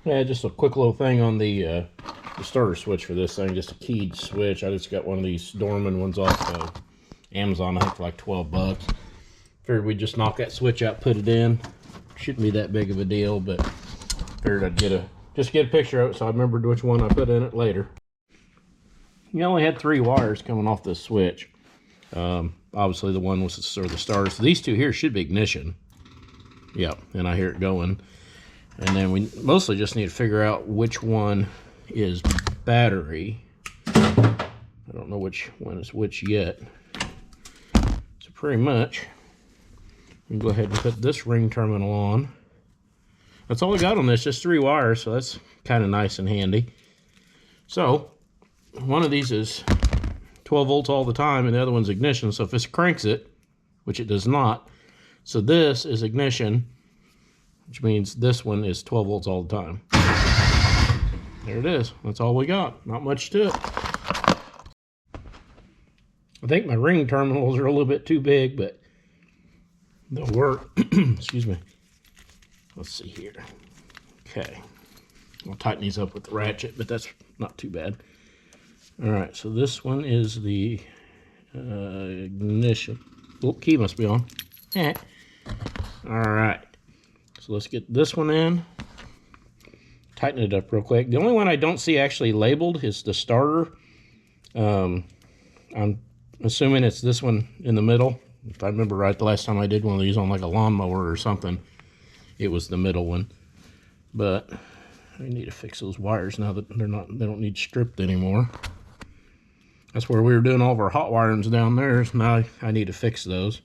Yeah, just a quick little thing on the starter switch for this thing. Just a keyed switch. I just got one of these Dorman ones off Amazon, I think for like 12 bucks. Figured we'd just knock that switch out, put it in. Shouldn't be that big of a deal, but figured I'd just get a picture of it so I remembered which one I put in it later. You only had 3 wires coming off this switch. Obviously the one was sort of the starter. So these two here should be ignition. Yep, and I hear it going. And then we mostly just need to figure out which one is battery. I don't know which one is which yet. So pretty much, we can go ahead and put this ring terminal on. That's all we got on this, just 3 wires, so that's kind of nice and handy. So, one of these is 12 volts all the time, and the other one's ignition. So if this cranks it, which it does not, so this is ignition, which means this one is 12 volts all the time. There it is. That's all we got. Not much to it. I think my ring terminals are a little bit too big, but they'll work. Excuse me. Let's see here. Okay. I'll tighten these up with the ratchet, but that's not too bad. All right, so this one is the ignition. Oh, key must be on. All right. So let's get this one in. Tighten it up real quick. The only one I don't see actually labeled is the starter. I'm assuming it's this one in the middle. If I remember right, the last time I did one of these on like a lawnmower or something, it was the middle one. But I need to fix those wires now that they don't need stripped anymore. That's where we were doing all of our hot wirings down there. So now I need to fix those.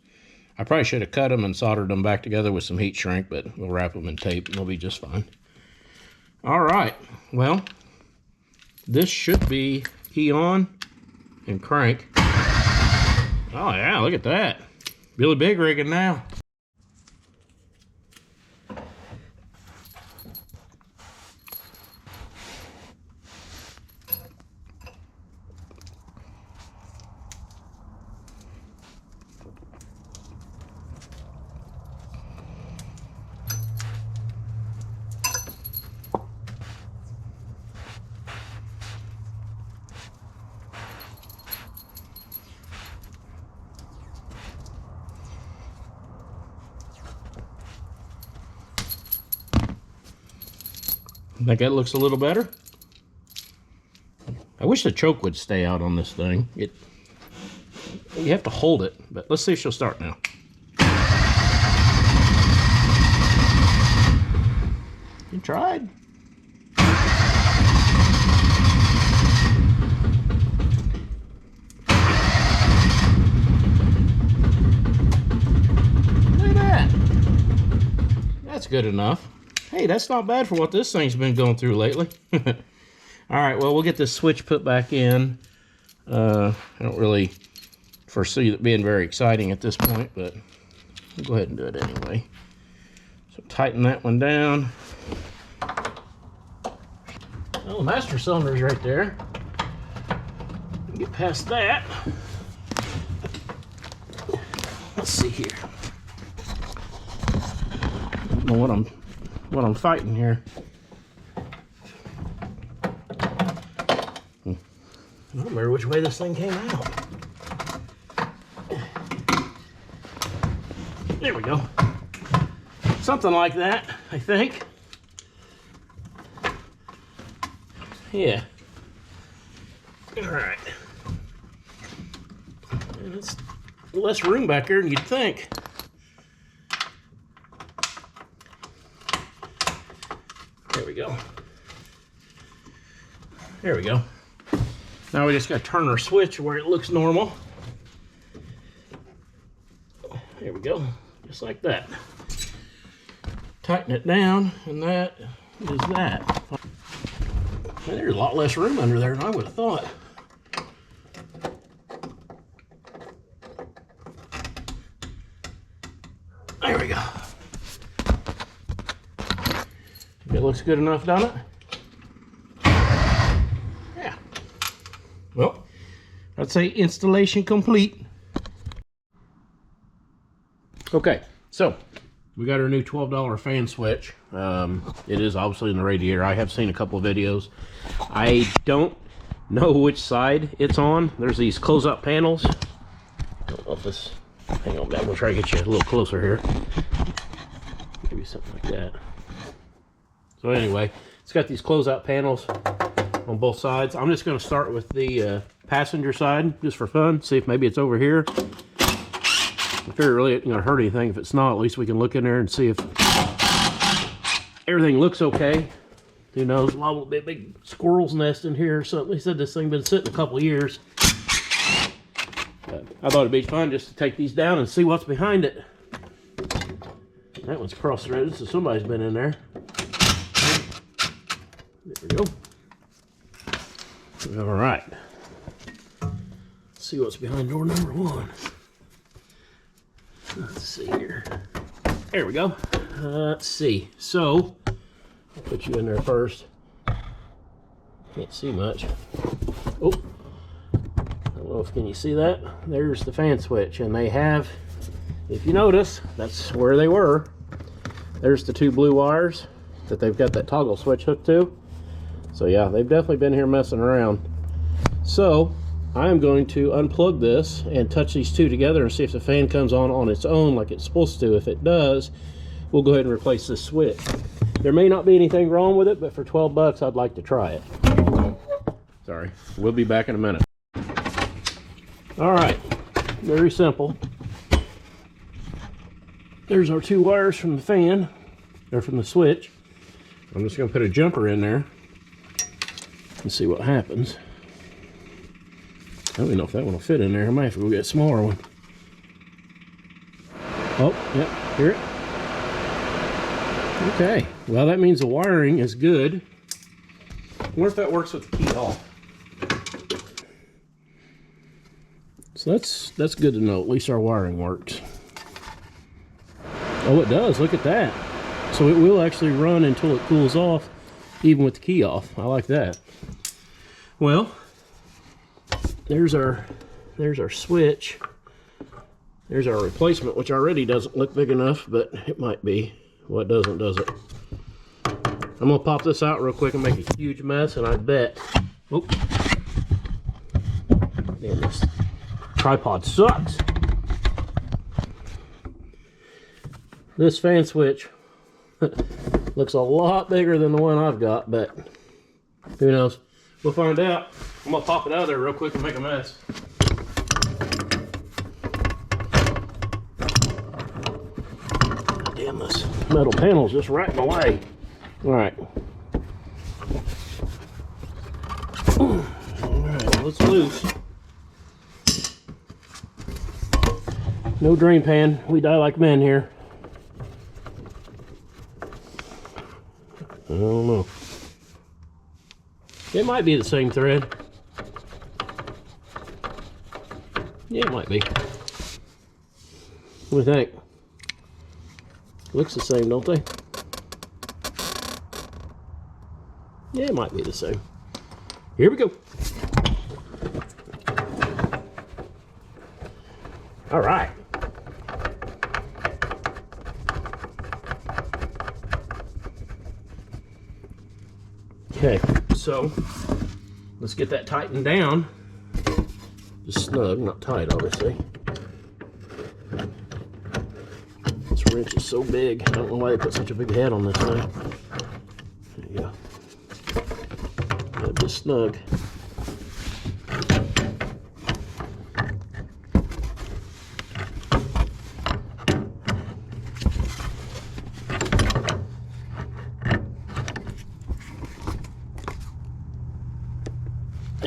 I probably should have cut them and soldered them back together with some heat shrink, but we'll wrap them in tape and they'll be just fine. All right, well, this should be key on and crank. Oh yeah, look at that. Really big rigging now. Think that looks a little better. I wish the choke would stay out on this thing. You have to hold it, but let's see if she'll start now. You tried. Look at that. That's good enough. Hey, that's not bad for what this thing's been going through lately. All right, well, we'll get this switch put back in. I don't really foresee it being very exciting at this point, but we'll go ahead and do it anyway. So tighten that one down. Well, the master cylinder's right there. Get past that. Let's see here. I don't know what I'm fighting here. I don't remember which way this thing came out. There we go. Something like that, I think. Yeah. All right. And it's less room back here than you'd think. There we go. There we go. Now we just got to turn our switch where it looks normal. There we go. Just like that. Tighten it down, and that is that. Man, there's a lot less room under there than I would have thought. There we go. It looks good enough, doesn't it? Yeah. Well, I'd say installation complete. Okay, so We got our new $12 fan switch. It is obviously in the radiator. I have seen a couple of videos. I don't know which side it's on. There's these close-up panels. I don't know if this... Hang on, I'm gonna try to get you a little closer here. Maybe something like that. So anyway, it's got these close-out panels on both sides. I'm just gonna start with the passenger side, just for fun. See if maybe it's over here. I figure it really isn't gonna hurt anything. If it's not, at least we can look in there and see if everything looks okay. Who knows? A lot of big squirrel's nest in here or something. He said this thing been sitting a couple of years. I thought it'd be fun just to take these down and see what's behind it. That one's cross-threaded, so somebody's been in there. There we go. All right. Let's see what's behind door number 1. Let's see here. There we go. Let's see. So, I'll put you in there first. Can't see much. Oh. I don't know if can you see that? There's the fan switch, and they have, if you notice, that's where they were. There's the 2 blue wires that they've got that toggle switch hooked to. So yeah, they've definitely been here messing around. So I'm going to unplug this and touch these 2 together and see if the fan comes on its own like it's supposed to. If it does, we'll go ahead and replace this switch. There may not be anything wrong with it, but for 12 bucks, I'd like to try it. Sorry, we'll be back in a minute. All right, very simple. There's our 2 wires from the fan, or from the switch. I'm just gonna put a jumper in there and see what happens. I don't even know if that one will fit in there. I might have to go get a smaller one. Oh, yep, hear it? Okay, well that means the wiring is good. I wonder if that works with the key off. So that's good to know. At least our wiring works. Oh, it does. Look at that. So it will actually run until it cools off, even with the key off. I like that. Well, there's our switch. There's our replacement, which already doesn't look big enough, but it might be. Well, it doesn't, does it? I'm gonna pop this out real quick and make a huge mess, and I bet. Oh, damn, this tripod sucks. This fan switch looks a lot bigger than the one I've got, but who knows? We'll find out. I'm gonna pop it out of there real quick and make a mess. Damn, this metal panel's just right in the way. All right. All right, let's loose. No drain pan. We die like men here. I don't know. It might be the same thread. Yeah, it might be. What do you think? Looks the same, don't they? Yeah, it might be the same. Here we go. All right. Okay, so let's get that tightened down. Just snug, not tight, obviously. This wrench is so big. I don't know why they put such a big head on this thing. There you go. Got this snug.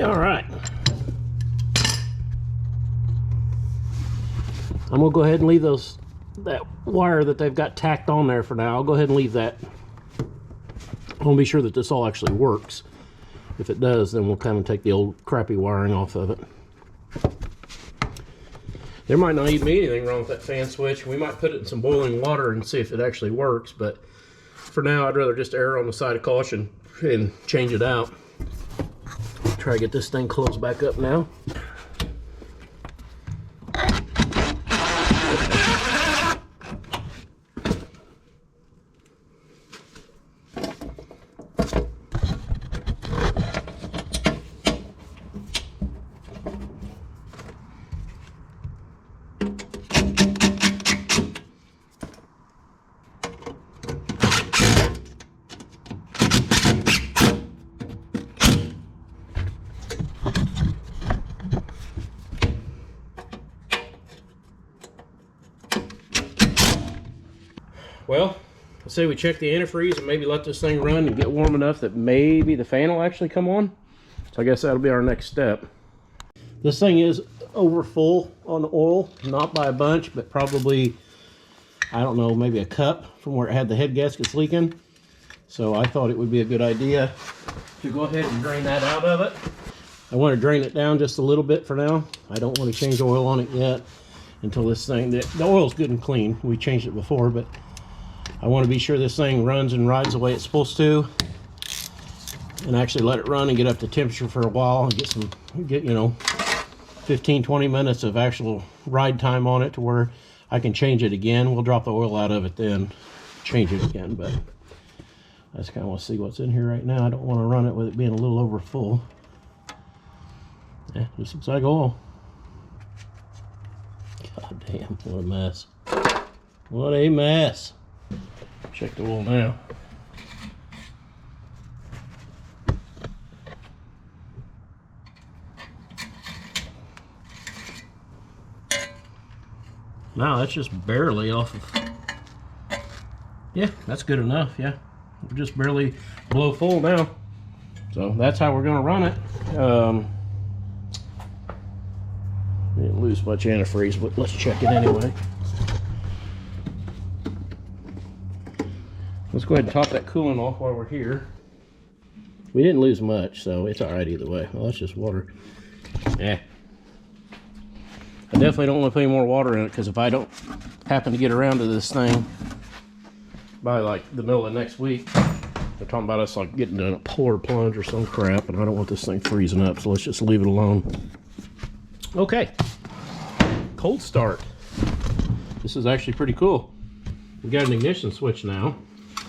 All right. I'm gonna go ahead and leave that wire that they've got tacked on there for now. I'll go ahead and leave that. I want to be sure that this all actually works. If it does, then we'll kind of take the old crappy wiring off of it. There might not even be anything wrong with that fan switch. We might put it in some boiling water and see if it actually works, but for now I'd rather just err on the side of caution and change it out. Try to get this thing closed back up now. Well, let's say we check the antifreeze and maybe let this thing run and get warm enough that maybe the fan will actually come on. So I guess that'll be our next step. This thing is over full on oil, not by a bunch, but probably, I don't know, maybe a cup from where it had the head gaskets leaking. So I thought it would be a good idea to go ahead and drain that out of it. I want to drain it down just a little bit for now. I don't want to change oil on it yet until this thing, the oil's good and clean. We changed it before, but I want to be sure this thing runs and rides the way it's supposed to, and actually let it run and get up to temperature for a while and get you know, 15-20 minutes of actual ride time on it to where I can change it again. We'll drop the oil out of it then, change it again, but I just kind of want to see what's in here right now. I don't want to run it with it being a little over full. Yeah, just looks like oil. God damn, what a mess. What a mess. Check the oil now. No, that's just barely off of. Yeah, that's good enough, yeah. We're just barely below full now. So that's how we're gonna run it. Didn't lose much antifreeze, but let's check it anyway. Let's go ahead and top that coolant off while we're here. We didn't lose much, so it's all right either way. Well, that's just water. Yeah. I definitely don't want to put any more water in it, because if I don't happen to get around to this thing by like the middle of next week, they're talking about us like getting a polar plunge or some crap, and I don't want this thing freezing up, so let's just leave it alone. Okay. Cold start. This is actually pretty cool. We got an ignition switch now,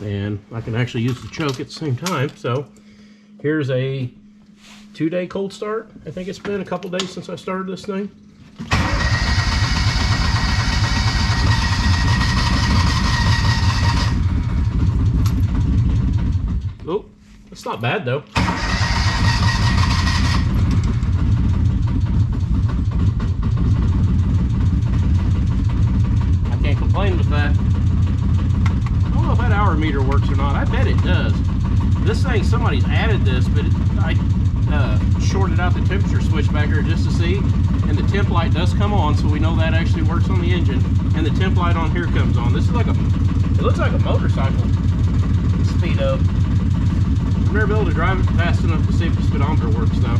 and I can actually use the choke at the same time. So here's a 2-day cold start. I think it's been a couple days since I started this thing. Oh, it's not bad though. I can't complain with that. I don't know if that hour meter works or not. I bet it does. This thing, somebody's added this, but I shorted out the temperature switch back here just to see, and the temp light does come on, so we know that actually works on the engine, and the temp light on here comes on. This is like it looks like a motorcycle speed up. I've never been able to drive it fast enough to see if the speedometer works though.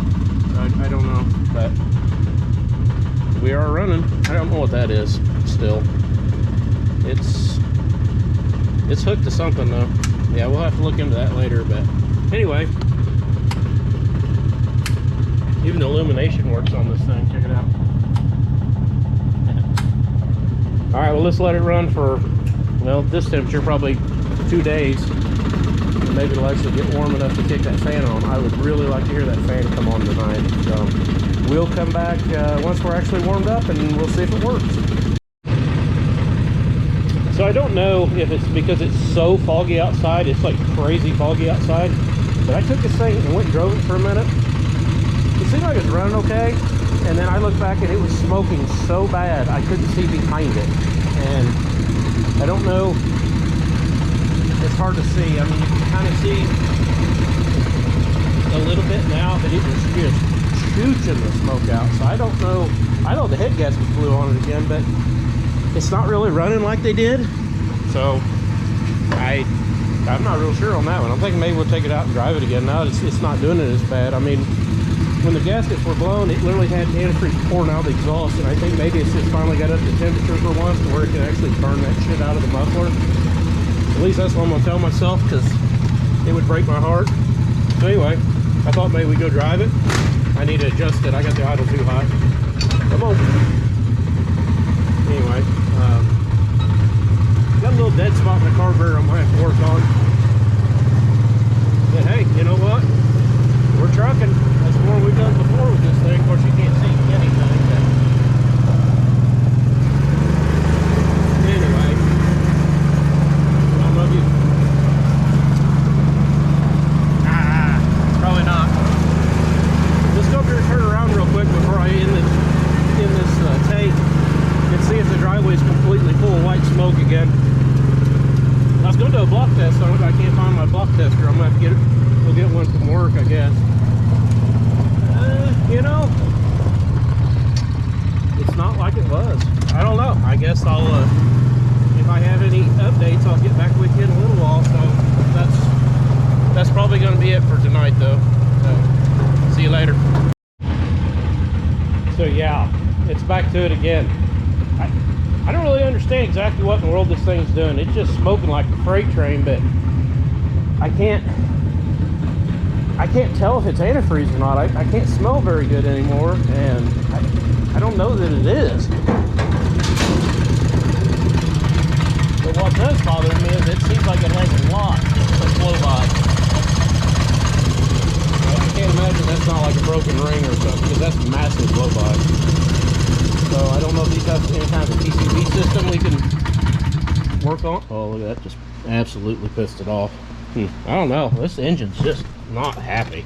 I don't know, but we are running. I don't know what that is still. It's hooked to something though. Yeah, we'll have to look into that later, but anyway. Even the illumination works on this thing. Check it out. Alright, well let's let it run for, well, this temperature probably 2 days. And maybe it'll actually get warm enough to kick that fan on. I would really like to hear that fan come on tonight. So we'll come back once we're actually warmed up and we'll see if it works. So I don't know if it's because it's so foggy outside. It's like crazy foggy outside. But I took this thing and went and drove it for a minute. It seemed like it was running okay. And then I looked back and it was smoking so bad I couldn't see behind it. And I don't know. It's hard to see. I mean, you can kind of see a little bit now, but it was just shooting the smoke out. So I don't know. I know the head gaskets blew on it again, but it's not really running like they did. So I'm not real sure on that one. I'm thinking maybe we'll take it out and drive it again. Now it's not doing it as bad. I mean, when the gaskets were blown, it literally had antifreeze pouring out the exhaust, and I think maybe it's just finally got up to temperature for once to where it can actually burn that shit out of the muffler. At least that's what I'm gonna tell myself, because it would break my heart. So anyway, I thought maybe we'd go drive it. I need to adjust it. I got the idle too high. Come on. Anyway, got a little dead spot in the carburetor I'm gonna have to work on. But hey, you know what? We're trucking. That's more we've done before with this thing. Of course, you can't see anything. But anyway, I don't know if you. Probably not. Let's go up here and turn around real quick before I end this take and see if the driveway is completely full of white smoke again. was going to do a block test on it, but I can't find my block tester. I'm going to have to get it. We'll get one from work, I guess. You know, it's not like it was. I don't know. I guess I'll, if I have any updates, I'll get back with you in a little while. So that's probably going to be it for tonight, though. So, see you later. So yeah, it's back to it again. I don't really understand exactly what in the world this thing's doing. It's just smoking like a freight train, but I can't tell if it's antifreeze or not. I can't smell very good anymore, and I don't know that it is. But what does bother me is it seems like it has a lot of flow by. I can't imagine that's not like a broken ring or something, because that's massive flow by. So I don't know if these have any kind of a PCB system we can work on. Oh, look at that, just absolutely pissed it off. I don't know, this engine's just not happy.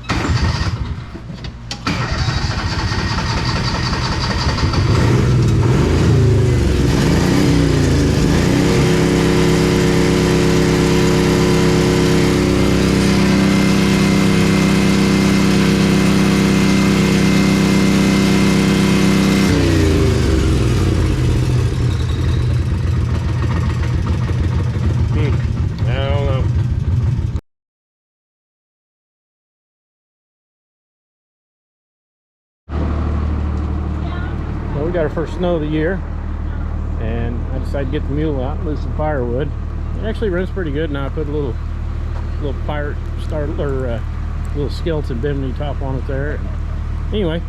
We got our first snow of the year, and I decided to get the mule out and lose some firewood. It actually runs pretty good now. I put a little pirate starter, little skeleton bimini top on it there. Anyway,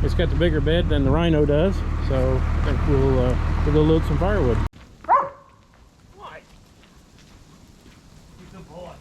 it's got the bigger bed than the Rhino does, so I think we'll go load some firewood. Why? You good boy.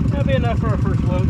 That'll be enough for our first load.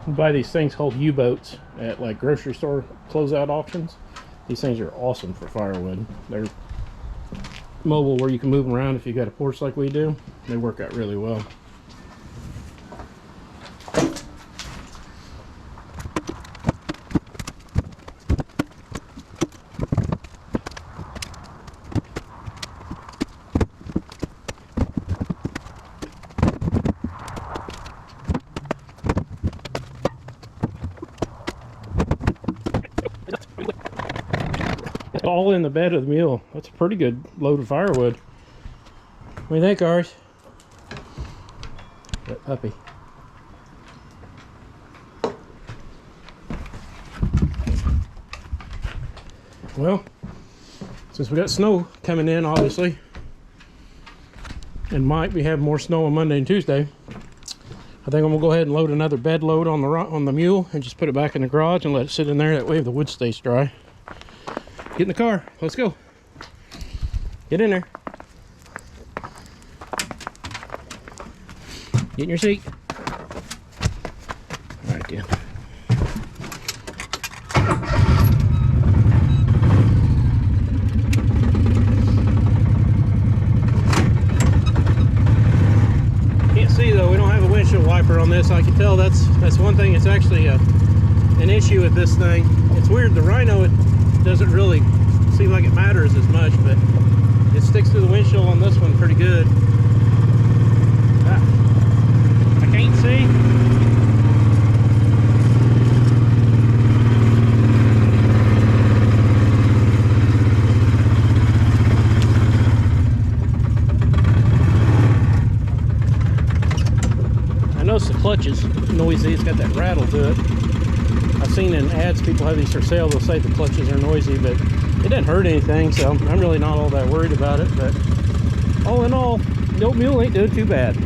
You buy these things called U-boats at like grocery store closeout auctions. These things are awesome for firewood. They're mobile where you can move them around if you got a porch like we do. They work out really well. All in the bed of the mule. That's a pretty good load of firewood. What do you think, Ars? That puppy. Well, since we got snow coming in, obviously, and might be having more snow on Monday and Tuesday, I think I'm gonna go ahead and load another bed load on the mule and just put it back in the garage and let it sit in there. That way the wood stays dry. Get in the car. Let's go. Get in there. Get in your seat. All right, then. Can't see though. We don't have a windshield wiper on this. I can tell that's one thing. It's actually an issue with this thing. It's weird. The Rhino, it doesn't really seem like it matters as much, but it sticks to the windshield on this one pretty good. I can't see. I notice the clutch is noisy. It's got that rattle to it. I've seen in ads people have these for sale. They'll say the clutches are noisy, but it doesn't hurt anything, so I'm really not all that worried about it. But all in all, the old Mule ain't doing too bad.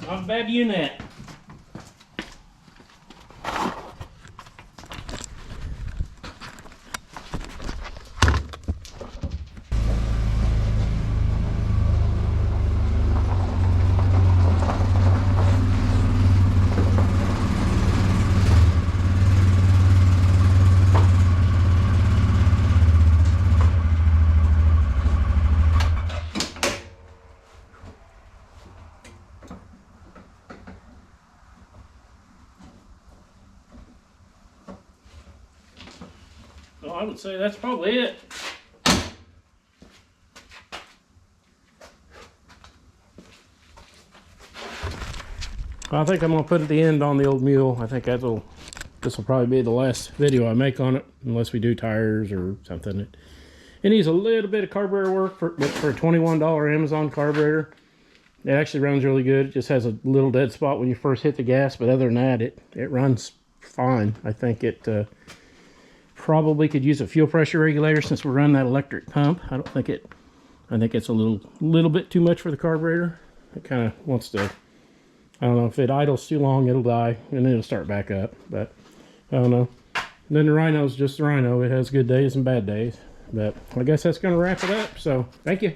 Not a bad unit. So I would say that's probably it. I think I'm gonna put the end on the old Mule. I think this will probably be the last video I make on it, unless we do tires or something. It needs a little bit of carburetor work, but for a $21 Amazon carburetor, it actually runs really good. It just has a little dead spot when you first hit the gas, but other than that, it runs fine. I think it probably could use a fuel pressure regulator since we're running that electric pump. I think it's a little bit too much for the carburetor. It kind of wants to, I don't know, if it idles too long, it'll die and then it'll start back up, but I don't know. And then the Rhino's just the Rhino. It has good days and bad days, but I guess that's going to wrap it up. So thank you.